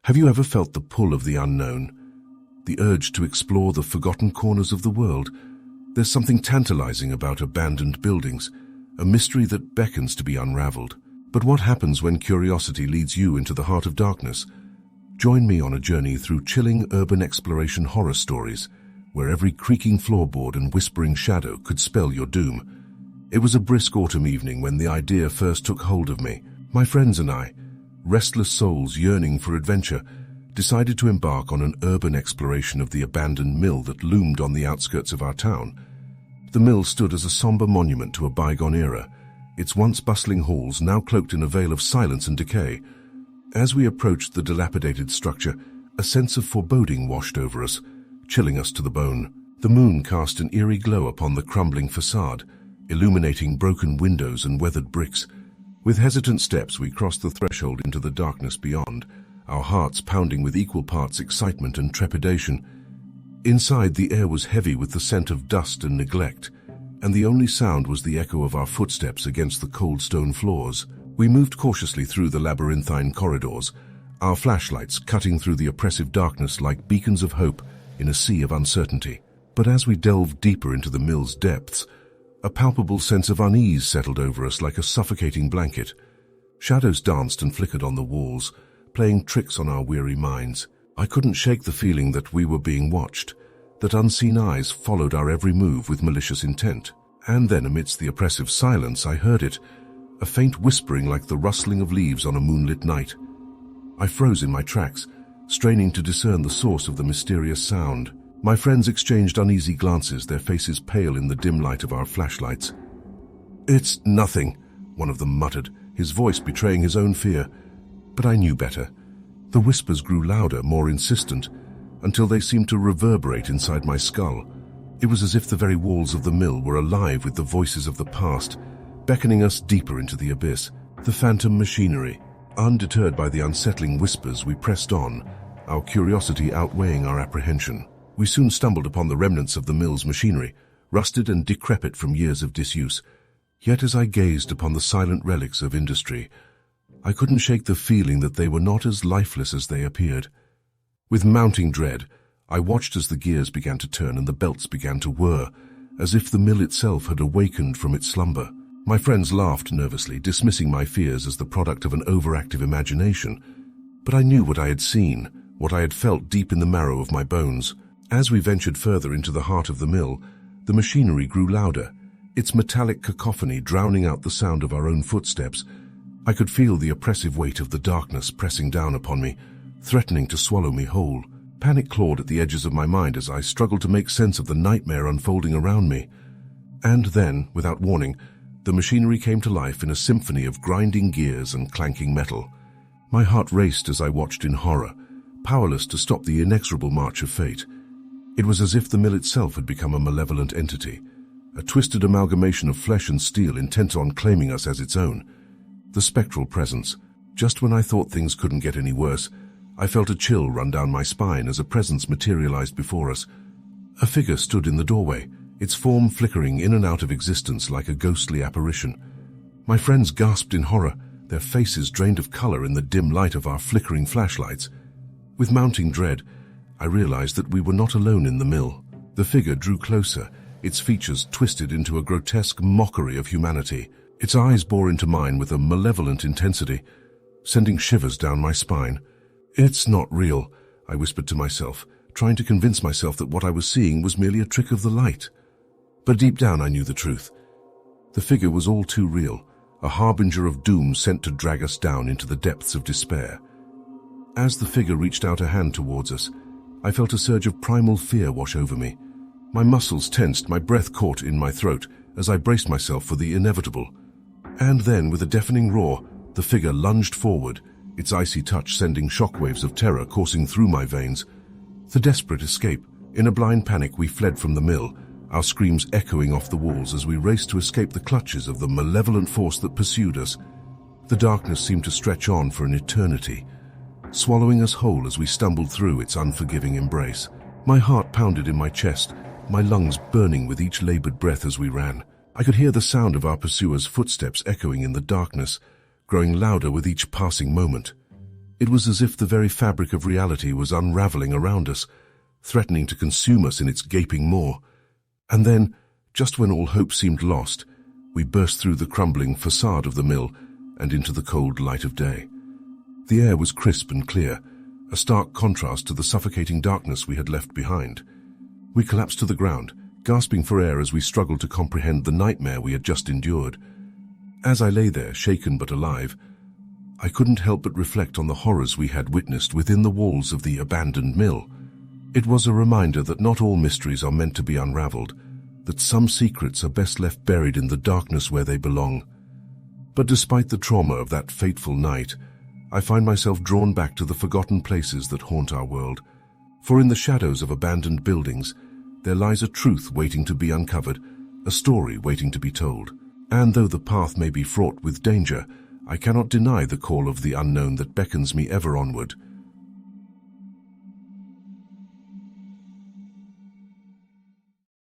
Have you ever felt the pull of the unknown? The urge to explore the forgotten corners of the world? There's something tantalizing about abandoned buildings, a mystery that beckons to be unraveled. But what happens when curiosity leads you into the heart of darkness? Join me on a journey through chilling urban exploration horror stories, where every creaking floorboard and whispering shadow could spell your doom. It was a brisk autumn evening when the idea first took hold of me. My friends and I, restless souls yearning for adventure, decided to embark on an urban exploration of the abandoned mill that loomed on the outskirts of our town. The mill stood as a somber monument to a bygone era, its once bustling halls now cloaked in a veil of silence and decay. As we approached the dilapidated structure, a sense of foreboding washed over us, chilling us to the bone. The moon cast an eerie glow upon the crumbling facade, illuminating broken windows and weathered bricks. With hesitant steps, we crossed the threshold into the darkness beyond, our hearts pounding with equal parts excitement and trepidation. Inside, the air was heavy with the scent of dust and neglect, and the only sound was the echo of our footsteps against the cold stone floors. We moved cautiously through the labyrinthine corridors, our flashlights cutting through the oppressive darkness like beacons of hope in a sea of uncertainty. But as we delved deeper into the mill's depths, a palpable sense of unease settled over us like a suffocating blanket. Shadows danced and flickered on the walls, playing tricks on our weary minds. I couldn't shake the feeling that we were being watched, that unseen eyes followed our every move with malicious intent. And then, amidst the oppressive silence, I heard it, a faint whispering like the rustling of leaves on a moonlit night. I froze in my tracks, straining to discern the source of the mysterious sound. My friends exchanged uneasy glances, their faces pale in the dim light of our flashlights. "It's nothing," one of them muttered, his voice betraying his own fear. But I knew better. The whispers grew louder, more insistent, until they seemed to reverberate inside my skull. It was as if the very walls of the mill were alive with the voices of the past, beckoning us deeper into the abyss. The phantom machinery. Undeterred by the unsettling whispers, we pressed on, our curiosity outweighing our apprehension. We soon stumbled upon the remnants of the mill's machinery, rusted and decrepit from years of disuse. Yet as I gazed upon the silent relics of industry, I couldn't shake the feeling that they were not as lifeless as they appeared. With mounting dread, I watched as the gears began to turn and the belts began to whir, as if the mill itself had awakened from its slumber. My friends laughed nervously, dismissing my fears as the product of an overactive imagination. But I knew what I had seen, what I had felt deep in the marrow of my bones. As we ventured further into the heart of the mill, the machinery grew louder, its metallic cacophony drowning out the sound of our own footsteps. I could feel the oppressive weight of the darkness pressing down upon me, threatening to swallow me whole. Panic clawed at the edges of my mind as I struggled to make sense of the nightmare unfolding around me. And then, without warning, the machinery came to life in a symphony of grinding gears and clanking metal. My heart raced as I watched in horror, powerless to stop the inexorable march of fate. It was as if the mill itself had become a malevolent entity, a twisted amalgamation of flesh and steel intent on claiming us as its own. The spectral presence. Just when I thought things couldn't get any worse, I felt a chill run down my spine as a presence materialized before us. A figure stood in the doorway, its form flickering in and out of existence like a ghostly apparition. My friends gasped in horror, their faces drained of color in the dim light of our flickering flashlights. With mounting dread, I realized that we were not alone in the mill. The figure drew closer, its features twisted into a grotesque mockery of humanity. Its eyes bore into mine with a malevolent intensity, sending shivers down my spine. "It's not real," I whispered to myself, trying to convince myself that what I was seeing was merely a trick of the light. But deep down I knew the truth. The figure was all too real, a harbinger of doom sent to drag us down into the depths of despair. As the figure reached out a hand towards us, I felt a surge of primal fear wash over me. My muscles tensed, my breath caught in my throat as I braced myself for the inevitable. And then, with a deafening roar, the figure lunged forward, its icy touch sending shockwaves of terror coursing through my veins. The desperate escape. In a blind panic, we fled from the mill, our screams echoing off the walls as we raced to escape the clutches of the malevolent force that pursued us. The darkness seemed to stretch on for an eternity, swallowing us whole as we stumbled through its unforgiving embrace. My heart pounded in my chest, my lungs burning with each labored breath as we ran. I could hear the sound of our pursuers' footsteps echoing in the darkness, growing louder with each passing moment. It was as if the very fabric of reality was unraveling around us, threatening to consume us in its gaping maw. And then, just when all hope seemed lost, we burst through the crumbling facade of the mill and into the cold light of day. The air was crisp and clear, a stark contrast to the suffocating darkness we had left behind. We collapsed to the ground, gasping for air as we struggled to comprehend the nightmare we had just endured. As I lay there, shaken but alive, I couldn't help but reflect on the horrors we had witnessed within the walls of the abandoned mill. It was a reminder that not all mysteries are meant to be unraveled, that some secrets are best left buried in the darkness where they belong. But despite the trauma of that fateful night, I find myself drawn back to the forgotten places that haunt our world. For in the shadows of abandoned buildings, there lies a truth waiting to be uncovered, a story waiting to be told. And though the path may be fraught with danger, I cannot deny the call of the unknown that beckons me ever onward.